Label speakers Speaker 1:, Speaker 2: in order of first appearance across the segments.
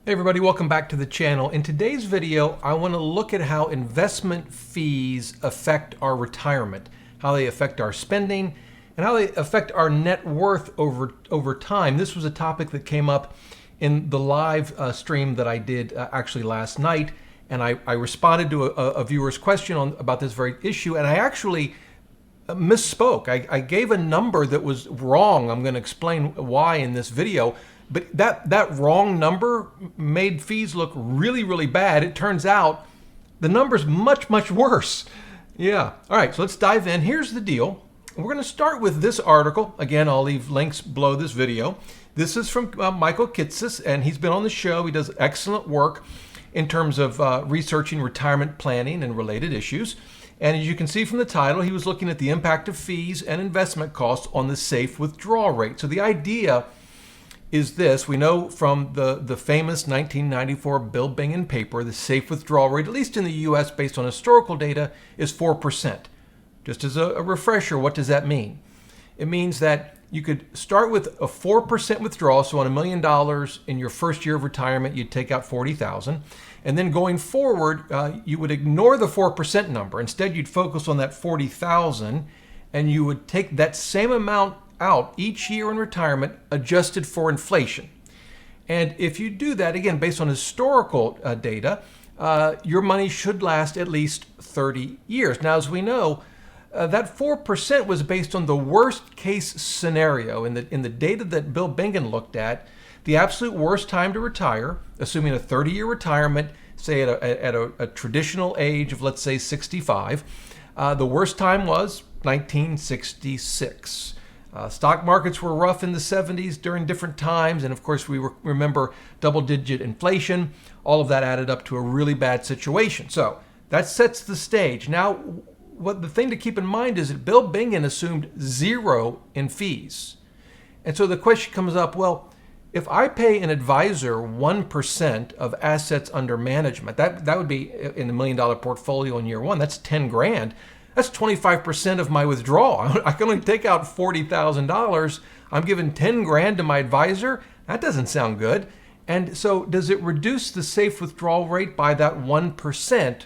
Speaker 1: Hey everybody, welcome back to the channel. In today's video, I want to look at how investment fees affect our retirement, how they affect our spending, and how they affect our net worth over time. This was a topic that came up in the live stream that I did actually last night, and I responded to a viewer's question about this very issue, and I actually misspoke. I gave a number that was wrong. I'm going to explain why in this video. But that wrong number made fees look really, really bad. It turns out the number's much, much worse. Yeah. All right, so let's dive in. Here's the deal. We're going to start with this article. Again, I'll leave links below this video. This is from Michael Kitces, and he's been on the show. He does excellent work in terms of researching retirement planning and related issues. And as you can see from the title, he was looking at the impact of fees and investment costs on the safe withdrawal rate. So the idea is this: we know from the famous 1994 Bill Bingham paper, the safe withdrawal rate, at least in the U.S. based on historical data, is 4%. Just as a refresher, what does that mean? It means that you could start with a 4% withdrawal, so on $1 million in your first year of retirement, you'd take out $40,000. And then going forward, you would ignore the 4% number. Instead, you'd focus on that $40,000, and you would take that same amount out each year in retirement, adjusted for inflation. And if you do that, again, based on historical data, your money should last at least 30 years. Now, as we know, that 4% was based on the worst case scenario. In the data that Bill Bingham looked at, the absolute worst time to retire, assuming a 30-year retirement, say at a traditional age of, let's say, 65, the worst time was 1966. Stock markets were rough in the 70s during different times, and of course we remember double-digit inflation. All of that added up to a really bad situation. So that sets the stage. Now, what the thing to keep in mind is that Bill Bingham assumed zero in fees. And so the question comes up, well, if I pay an advisor 1% of assets under management, that would be in $1 million portfolio in year one, that's 10 grand. That's 25% of my withdrawal. I can only take out $40,000. I'm giving 10 grand to my advisor. That doesn't sound good. And so does it reduce the safe withdrawal rate by that 1%?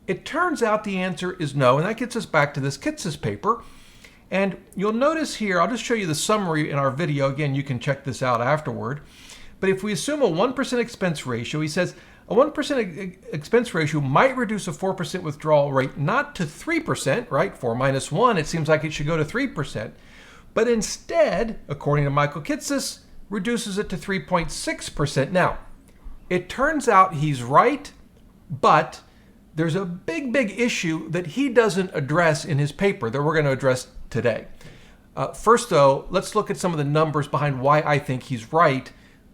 Speaker 1: It turns out the answer is no. And that gets us back to this Kitces paper. And you'll notice here, I'll just show you the summary in our video. Again, you can check this out afterward. But if we assume a 1% expense ratio, he says, a 1% expense ratio might reduce a 4% withdrawal rate, not to 3%, right? 4 minus 1, it seems like it should go to 3%. But instead, according to Michael Kitces, reduces it to 3.6%. Now, it turns out he's right, but there's a big issue that he doesn't address in his paper that we're going to address today. First, though, let's look at some of the numbers behind why I think he's right,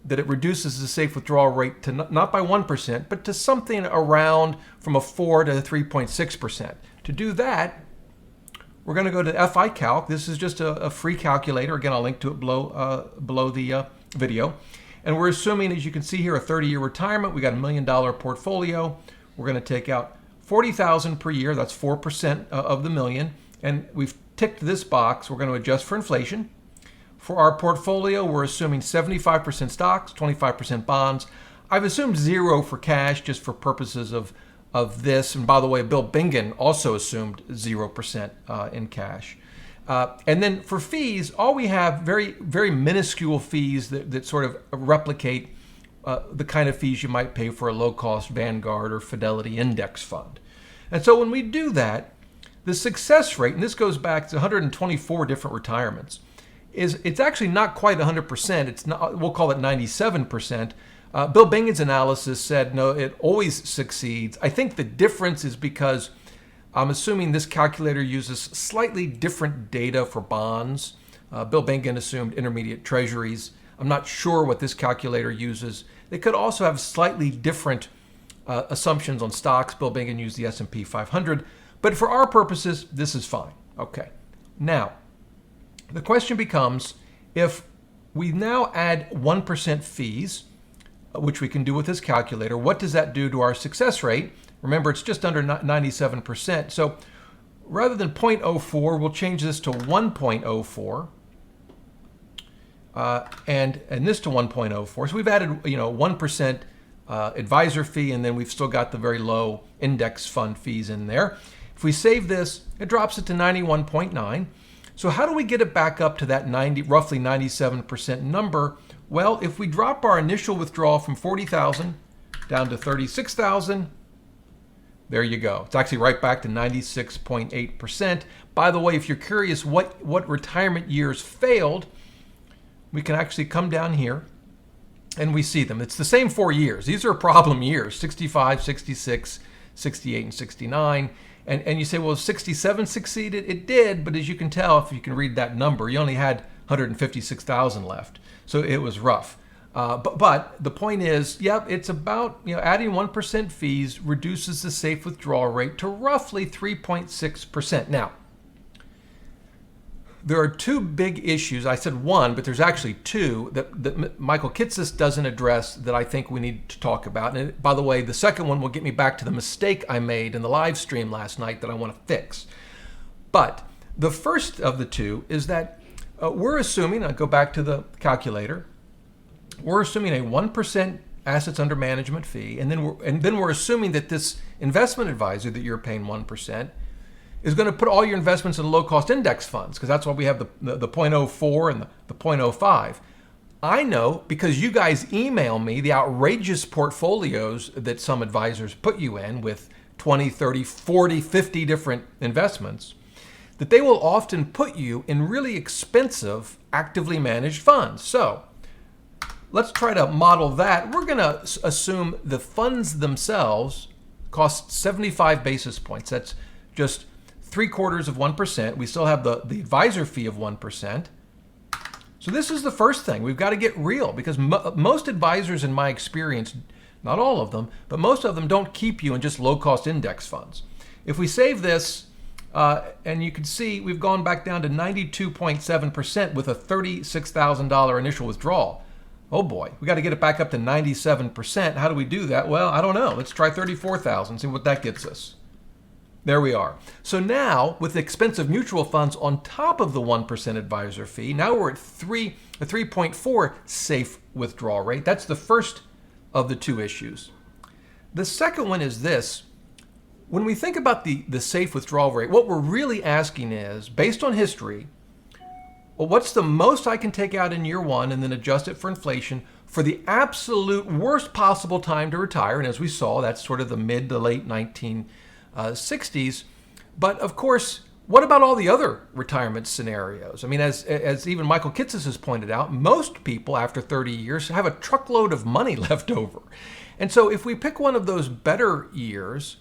Speaker 1: that it reduces the safe withdrawal rate to not by 1%, but to something around from a 4 to 3.6%. To do that, we're going to go to FI Calc. This is just a free calculator. Again, I'll link to it below the video. And we're assuming, as you can see here, a 30-year retirement. We got $1 million portfolio. We're going to take out $40,000 per year. That's 4% of the million. And we've ticked this box. We're going to adjust for inflation. For our portfolio, we're assuming 75% stocks, 25% bonds. I've assumed zero for cash just for purposes of this. And by the way, Bill Bingham also assumed 0% in cash. And then for fees, all we have very, very minuscule fees that sort of replicate the kind of fees you might pay for a low-cost Vanguard or Fidelity index fund. And so when we do that, the success rate, and this goes back to 124 different retirements, it's actually not quite 100%. It's not. We'll call it 97%. Bill Bingham's analysis said no, it always succeeds. I think the difference is because I'm assuming this calculator uses slightly different data for bonds. Bill Bingham assumed intermediate treasuries. I'm not sure what this calculator uses. They could also have slightly different assumptions on stocks. Bill Bingham used the S&P 500. But for our purposes, this is fine. Okay. Now, the question becomes, if we now add 1% fees, which we can do with this calculator, what does that do to our success rate? Remember, it's just under 97%. So rather than 0.04, we'll change this to 1.04. and this to 1.04. So we've added 1% advisor fee, and then we've still got the very low index fund fees in there. If we save this, it drops it to 91.9. So how do we get it back up to that roughly 97% number? Well, if we drop our initial withdrawal from 40,000 down to 36,000, there you go. It's actually right back to 96.8%. By the way, if you're curious what retirement years failed, we can actually come down here and we see them. It's the same 4 years. These are problem years: 65, 66, 68, and 69. And you say, well, 67 succeeded? It did, but as you can tell, if you can read that number, you only had 156,000 left. So it was rough. But the point is, yep, it's about, adding 1% fees reduces the safe withdrawal rate to roughly 3.6%. Now, there are two big issues. I said one, but there's actually two that Michael Kitces doesn't address that I think we need to talk about. And by the way, the second one will get me back to the mistake I made in the live stream last night that I want to fix. But the first of the two is that we're assuming, I'll go back to the calculator, we're assuming a 1% assets under management fee, and then we're assuming that this investment advisor that you're paying 1% is going to put all your investments in low-cost index funds, because that's why we have the 0.04 and the 0.05. I know because you guys email me the outrageous portfolios that some advisors put you in with 20, 30, 40, 50 different investments, that they will often put you in really expensive, actively managed funds. So let's try to model that. We're going to assume the funds themselves cost 75 basis points. That's just 0.75%. We still have the advisor fee of 1%. So this is the first thing. We've got to get real, because most advisors, in my experience, not all of them, but most of them don't keep you in just low-cost index funds. If we save this, and you can see we've gone back down to 92.7% with a $36,000 initial withdrawal. Oh boy, we got to get it back up to 97%. How do we do that? Well, I don't know. Let's try 34,000, see what that gets us. There we are. So now, with expensive mutual funds on top of the 1% advisor fee, now we're at a 3.4 safe withdrawal rate. That's the first of the two issues. The second one is this. When we think about the safe withdrawal rate, what we're really asking is, based on history, well, what's the most I can take out in year one and then adjust it for inflation for the absolute worst possible time to retire? And as we saw, that's sort of the mid to late 1960s. But of course, what about all the other retirement scenarios? I mean, as even Michael Kitces has pointed out, most people after 30 years have a truckload of money left over. And so if we pick one of those better years,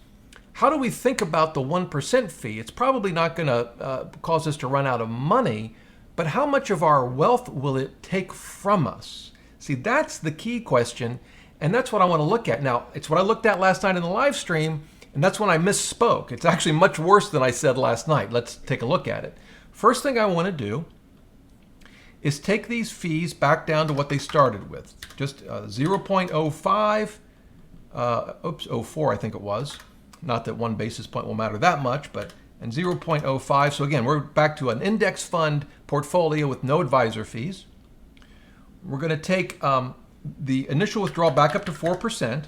Speaker 1: how do we think about the 1% fee? It's probably not going to cause us to run out of money, but how much of our wealth will it take from us? See, that's the key question, and that's what I want to look at. Now, it's what I looked at last night in the live stream, and that's when I misspoke. It's actually much worse than I said last night. Let's take a look at it. First thing I want to do is take these fees back down to what they started with. Just 0.05, 04 I think it was. Not that 1 basis point will matter that much, but and 0.05. So again, we're back to an index fund portfolio with no advisor fees. We're going to take the initial withdrawal back up to 4%.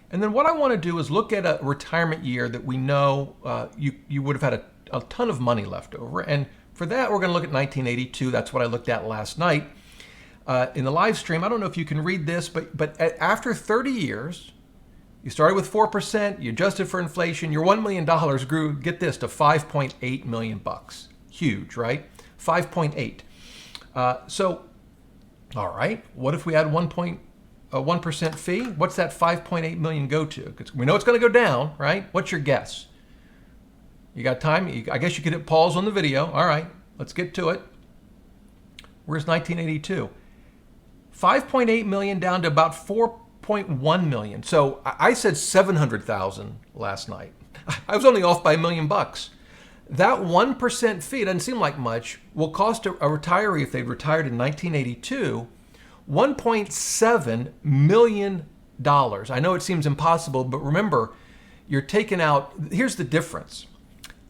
Speaker 1: And then what I want to do is look at a retirement year that we know you would have had a ton of money left over. And for that, we're going to look at 1982. That's what I looked at last night in the live stream. I don't know if you can read this, but after 30 years, you started with 4%, you adjusted for inflation, your $1 million grew, get this, to $5.8 million bucks. Huge, right? 5.8. So, all right, what if we add 1% fee? What's that 5.8 million go to? Because we know it's going to go down, right? What's your guess? You got time? I guess you could hit pause on the video. All right, let's get to it. Where's 1982? 5.8 million down to about 4.1 million. So I said 700,000 last night. I was only off by $1 million bucks. That 1% fee, doesn't seem like much, will cost a retiree, if they retired in 1982, $1.7 million. I know it seems impossible, but remember, you're taking out, here's the difference.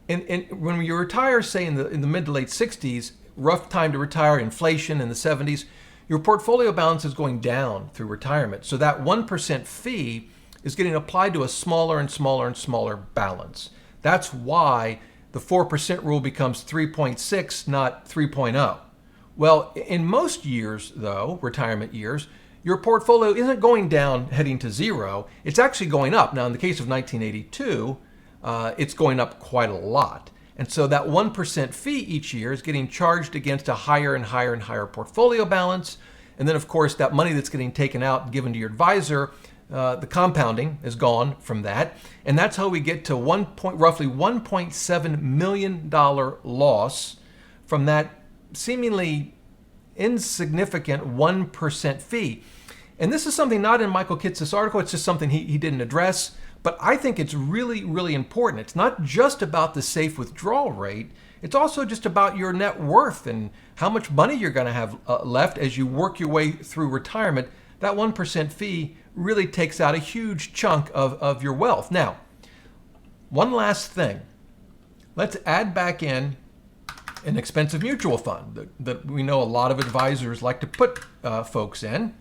Speaker 1: When you retire, say in the mid to late 60s, rough time to retire, inflation in the 70s, your portfolio balance is going down through retirement. So that 1% fee is getting applied to a smaller and smaller and smaller balance. That's why the 4% rule becomes 3.6, not 3.0. Well, in most years, though, retirement years, your portfolio isn't going down heading to zero. It's actually going up. Now, in the case of 1982, it's going up quite a lot. And so that 1% fee each year is getting charged against a higher and higher and higher portfolio balance. And then, of course, that money that's getting taken out and given to your advisor, the compounding is gone from that. And that's how we get to roughly $1.7 million loss from that seemingly insignificant 1% fee. And this is something not in Michael Kitz's article. It's just something he didn't address. But I think it's really, really important. It's not just about the safe withdrawal rate. It's also just about your net worth and how much money you're going to have left as you work your way through retirement. That 1% fee really takes out a huge chunk of your wealth. Now, one last thing. Let's add back in an expensive mutual fund that we know a lot of advisors like to put folks in.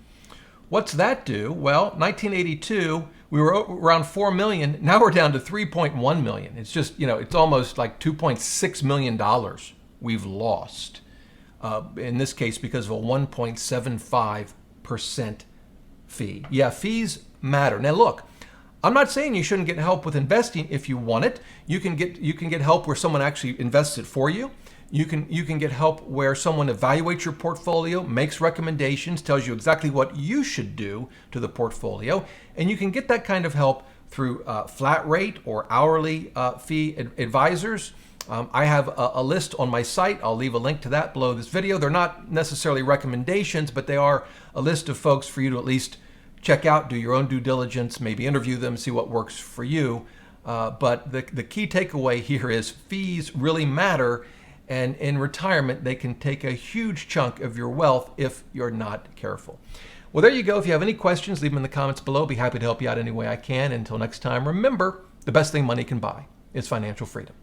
Speaker 1: What's that do? Well, 1982, we were around 4 million. Now we're down to 3.1 million. It's just, it's almost like $2.6 million we've lost. In this case, because of a 1.75% fee. Yeah, fees matter. Now look, I'm not saying you shouldn't get help with investing if you want it. You can get help where someone actually invests it for you. You can get help where someone evaluates your portfolio, makes recommendations, tells you exactly what you should do to the portfolio, and you can get that kind of help through flat rate or hourly fee advisors. I have a list on my site. I'll leave a link to that below this video. They're not necessarily recommendations, but they are a list of folks for you to at least check out, do your own due diligence, maybe interview them, see what works for you. But the key takeaway here is fees really matter. And in retirement, they can take a huge chunk of your wealth if you're not careful. Well, there you go. If you have any questions, leave them in the comments below. Be happy to help you out any way I can. Until next time, remember, the best thing money can buy is financial freedom.